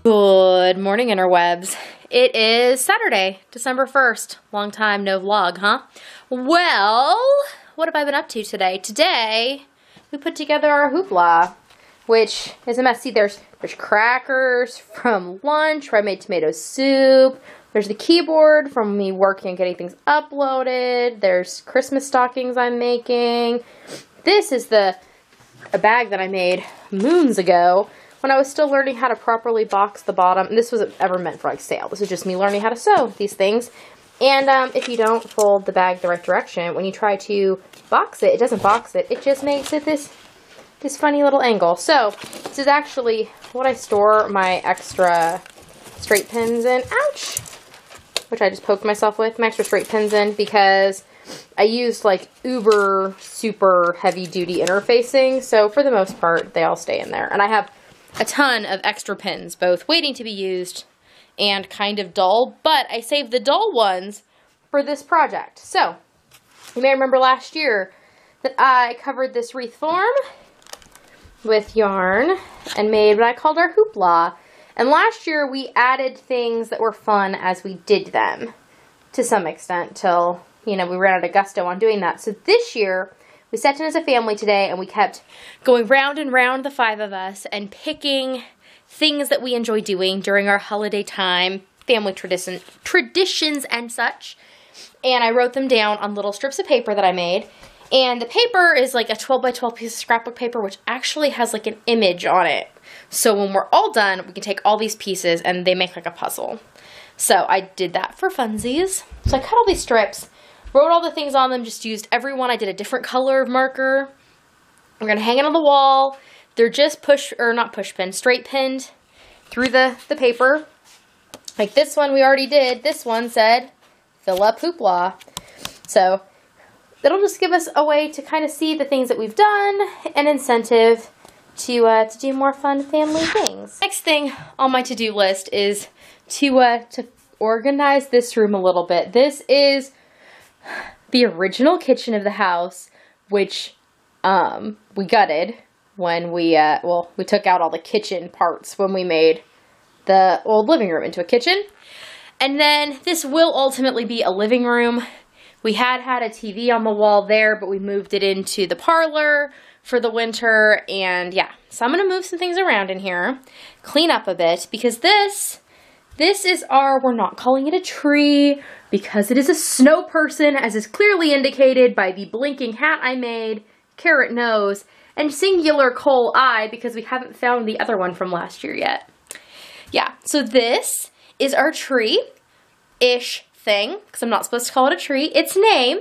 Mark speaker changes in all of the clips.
Speaker 1: Good morning, interwebs. It is Saturday, December 1st. Long time no vlog, huh? Well, what have I been up to today? Today, we put together our hooplah, which is a mess. See, there's crackers from lunch where I made tomato soup. There's the keyboard from me working and getting things uploaded. There's Christmas stockings I'm making. This is a bag that I made moons ago when I was still learning how to properly box the bottom. And this wasn't ever meant for like sale. This is just me learning how to sew these things. And if you don't fold the bag the right direction, when you try to box it, it doesn't box it. It just makes it this funny little angle. So this is actually what I store my extra straight pins in. Ouch! Which I just poked myself with. My extra straight pins in because I used like uber super heavy duty interfacing. So for the most part, they all stay in there. And I have a ton of extra pins, both waiting to be used and kind of dull, but I saved the dull ones for this project. So, you may remember last year that I covered this wreath form with yarn and made what I called our hooplah. And last year we added things that were fun as we did them, to some extent, till, we ran out of gusto on doing that. So this year, we sat in as a family today and we kept going round and round, the five of us, and picking things that we enjoy doing during our holiday time, family traditions and such. And I wrote them down on little strips of paper that I made. And the paper is like a 12 by 12 piece of scrapbook paper, which actually has like an image on it. So when we're all done, we can take all these pieces and they make like a puzzle. So I did that for funsies. So I cut all these strips, wrote all the things on them, just used every one. I did a different color of marker. We're going to hang it on the wall. They're just straight pinned through the paper. Like this one we already did. This one said, fill up hooplah. So that'll just give us a way to kind of see the things that we've done, an incentive to do more fun family things. Next thing on my to-do list is to organize this room a little bit. This is the original kitchen of the house, which we gutted when we took out all the kitchen parts when we made the old living room into a kitchen. And then this will ultimately be a living room. We had a TV on the wall there, but we moved it into the parlor for the winter. And yeah, so I'm going to move some things around in here, clean up a bit, because this is we're not calling it a tree, because it is a snow person, as is clearly indicated by the blinking hat I made, carrot nose, and singular coal eye, because we haven't found the other one from last year yet. Yeah, so this is our tree-ish thing, because I'm not supposed to call it a tree. Its name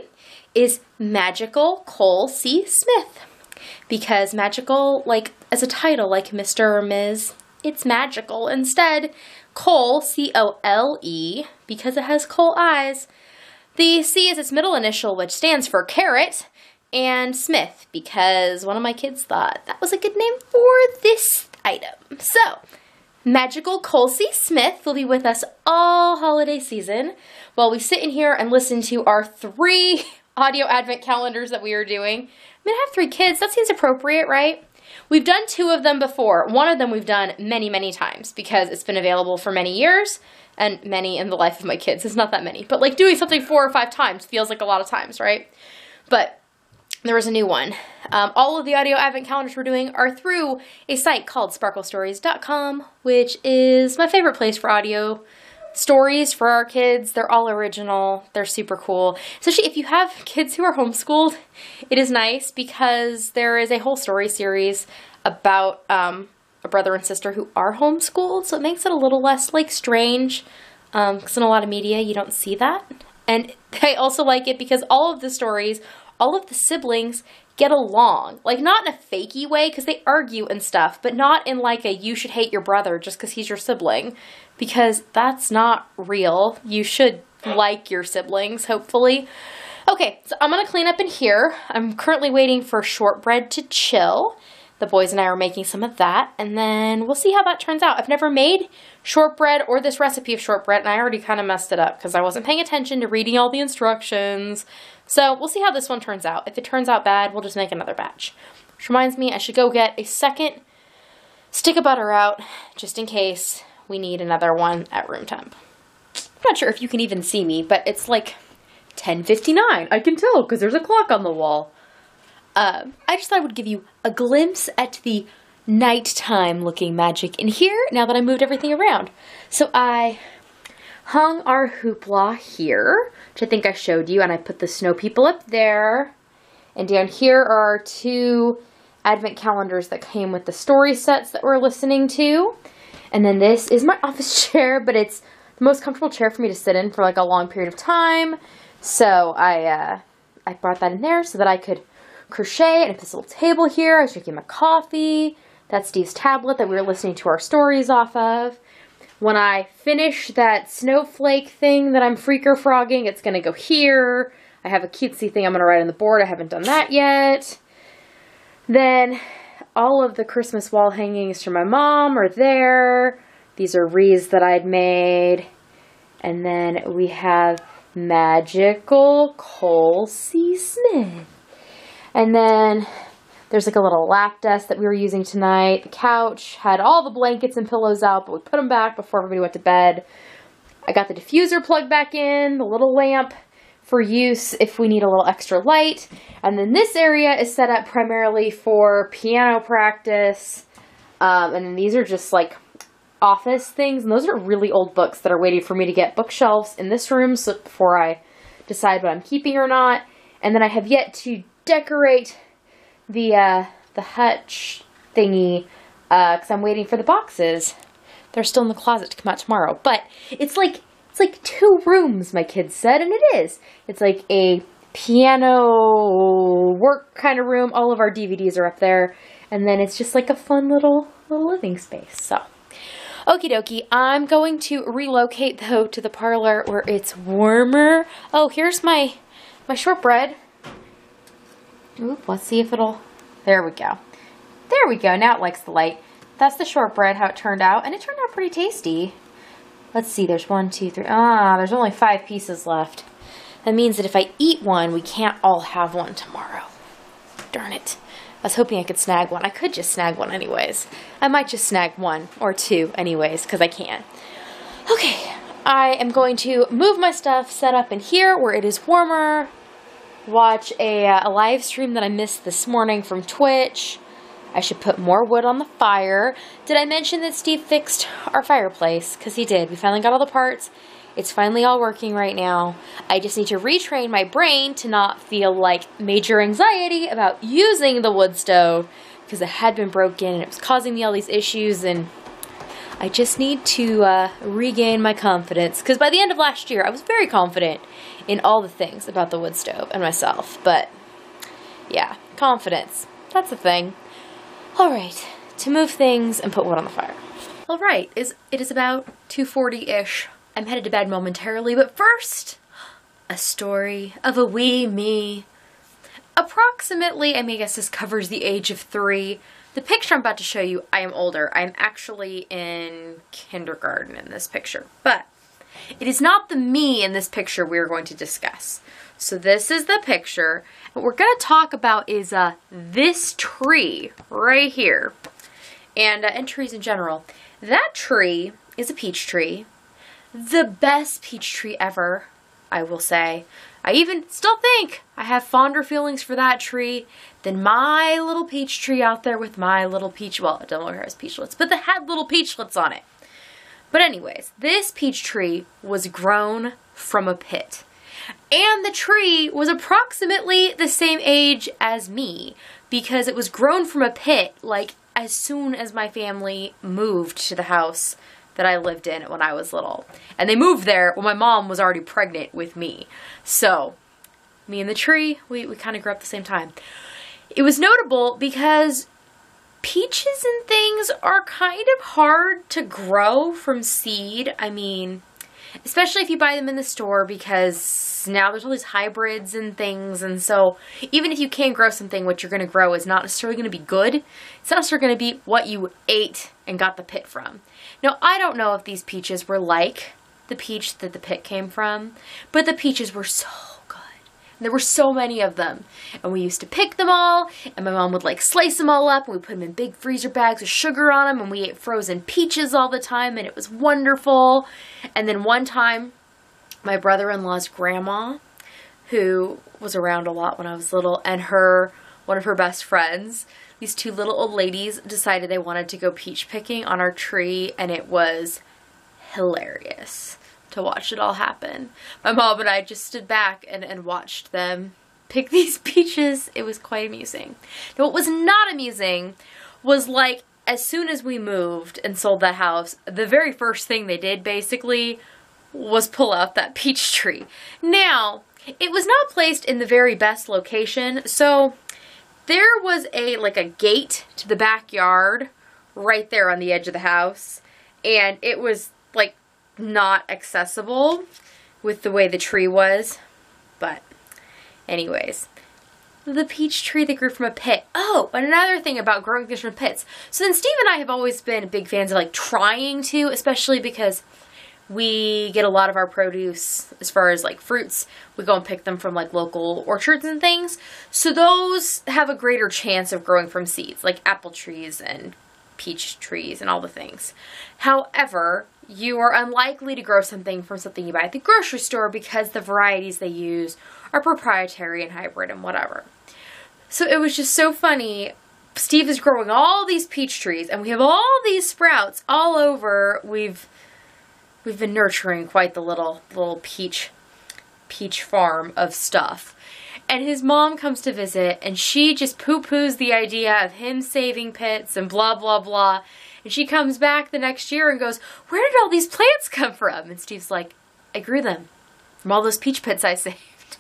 Speaker 1: is Magical Cole C. Smith, because magical, like as a title, like Mr. or Ms., it's magical. Instead, Cole, C-O-L-E, because it has coal eyes. The C is its middle initial, which stands for carrot, and Smith, because one of my kids thought that was a good name for this item. So, Magical Cole C. Smith will be with us all holiday season while we sit in here and listen to our 3 audio advent calendars that we are doing. I mean, I have 3 kids. That seems appropriate, right? We've done 2 of them before. One of them we've done many, many times because it's been available for many years, and many in the life of my kids. It's not that many, but like doing something 4 or 5 times feels like a lot of times, right? But there was a new one. All of the audio advent calendars we're doing are through a site called sparklestories.com, which is my favorite place for audio stories for our kids. They're all original. They're super cool. Especially if you have kids who are homeschooled, it is nice because there is a whole story series about a brother and sister who are homeschooled, so it makes it a little less like strange, because in a lot of media you don't see that. And I also like it because all of the stories, all of the siblings get along. Like, not in a fakey way, because they argue and stuff, but not in like a you should hate your brother just because he's your sibling, because that's not real. You should like your siblings, hopefully. Okay, so I'm going to clean up in here. I'm currently waiting for shortbread to chill. The boys and I are making some of that, and then we'll see how that turns out. I've never made shortbread or this recipe of shortbread, and I already kind of messed it up because I wasn't paying attention to reading all the instructions. So we'll see how this one turns out. If it turns out bad, we'll just make another batch. Which reminds me, I should go get a second stick of butter out, just in case we need another one at room temp. I'm not sure if you can even see me, but it's like 10:59. I can tell because there's a clock on the wall. I just thought I would give you a glimpse at the nighttime looking magic in here now that I moved everything around. So I hung our hooplah here, which I think I showed you, and I put the snow people up there. And down here are our 2 advent calendars that came with the story sets that we're listening to. And then this is my office chair, but it's the most comfortable chair for me to sit in for like a long period of time. So I brought that in there so that I could crochet, and I put this little table here. I was drinking my coffee. That's Steve's tablet that we were listening to our stories off of. When I finish that snowflake thing that I'm freaker frogging, it's going to go here. I have a cutesy thing I'm going to write on the board. I haven't done that yet. Then all of the Christmas wall hangings for my mom are there. These are wreaths that I'd made. And then we have Magical Cole C. Smith. And then there's like a little lap desk that we were using tonight. The couch had all the blankets and pillows out, but we put them back before everybody went to bed. I got the diffuser plugged back in, the little lamp for use if we need a little extra light. And then this area is set up primarily for piano practice. And then these are just like office things. And those are really old books that are waiting for me to get bookshelves in this room so before I decide what I'm keeping or not. And then I have yet to decorate the hutch thingy because I'm waiting for the boxes. They're still in the closet to come out tomorrow. But it's like 2 rooms, my kids said, and it is. It's like a piano work kind of room. All of our DVDs are up there. And then it's just like a fun little living space. So, okie dokie. I'm going to relocate, though, to the parlor where it's warmer. Oh, here's my shortbread. Oop, let's see if it'll... There we go. There we go. Now it likes the light. That's the shortbread, how it turned out. And it turned out pretty tasty. Let's see. There's 1, 2, 3. There's only 5 pieces left. That means that if I eat one, we can't all have one tomorrow. Darn it. I was hoping I could snag one. I could just snag one anyways. I might just snag 1 or 2 anyways, because I can. Okay. I am going to move my stuff set up in here where it is warmer. Watch a live stream that I missed this morning from Twitch. I should put more wood on the fire. Did I mention that Steve fixed our fireplace? Because he did. We finally got all the parts. It's finally all working right now. I just need to retrain my brain to not feel like major anxiety about using the wood stove because it had been broken and it was causing me all these issues, and I just need to regain my confidence because by the end of last year I was very confident in all the things about the wood stove and myself. But yeah, confidence. That's the thing. Alright, to move things and put wood on the fire. Alright, it is about 2:40-ish. I'm headed to bed momentarily, but first, a story of a wee me. Approximately, I mean, I guess this covers the age of 3. The picture I'm about to show you, I am older. I'm actually in kindergarten in this picture, but it is not the me in this picture we're going to discuss. So this is the picture. What we're going to talk about is this tree right here, and trees in general. That tree is a peach tree. The best peach tree ever, I will say. I even still think I have fonder feelings for that tree than my little peach tree out there with my little peach, well, it don't has peachlets, but it had little peachlets on it. But anyways, this peach tree was grown from a pit. And the tree was approximately the same age as me because it was grown from a pit like as soon as my family moved to the house that I lived in when I was little. And they moved there when my mom was already pregnant with me. So, me and the tree, we kind of grew up at the same time. It was notable because peaches and things are kind of hard to grow from seed. I mean, especially if you buy them in the store because now there's all these hybrids and things. And so even if you can grow something, what you're going to grow is not necessarily going to be good. It's not necessarily going to be what you ate and got the pit from. Now, I don't know if these peaches were like the peach that the pit came from, but the peaches were so good. And there were so many of them. And we used to pick them all, and my mom would like slice them all up, and we put them in big freezer bags with sugar on them, and we ate frozen peaches all the time, and it was wonderful. And then one time, my brother-in-law's grandma, who was around a lot when I was little, and one of her best friends, these two little old ladies decided they wanted to go peach picking on our tree, and it was hilarious to watch it all happen. My mom and I just stood back and watched them pick these peaches. It was quite amusing. Now, what was not amusing was, like, as soon as we moved and sold that house, the very first thing they did basically was pull out that peach tree. Now, it was not placed in the very best location, so there was a gate to the backyard right there on the edge of the house, and it was like not accessible with the way the tree was. But anyways, the peach tree that grew from a pit. Oh, another thing about growing things from pits. So then Steve and I have always been big fans of like trying to, especially because we get a lot of our produce as far as like fruits. We go and pick them from like local orchards and things. So those have a greater chance of growing from seeds, like apple trees and peach trees and all the things. However, you are unlikely to grow something from something you buy at the grocery store because the varieties they use are proprietary and hybrid and whatever. So it was just so funny. Steve is growing all these peach trees, and we have all these sprouts all over. We've been nurturing quite the little peach farm of stuff. And his mom comes to visit, and she just poo-poos the idea of him saving pits and blah, blah, blah. And she comes back the next year and goes, "Where did all these plants come from?" And Steve's like, "I grew them from all those peach pits I saved."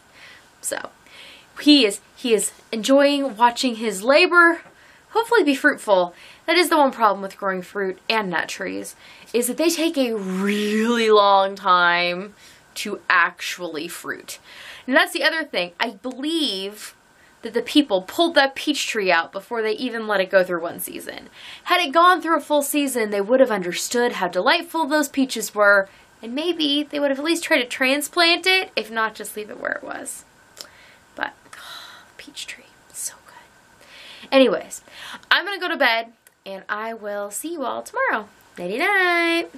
Speaker 1: So he is enjoying watching his labor hopefully be fruitful. That is the one problem with growing fruit and nut trees, is that they take a really long time to actually fruit. And that's the other thing. I believe that the people pulled that peach tree out before they even let it go through one season. Had it gone through a full season, they would have understood how delightful those peaches were, and maybe they would have at least tried to transplant it, if not just leave it where it was. But, peach tree, so good. Anyways, I'm going to go to bed, and I will see you all tomorrow. Nighty night.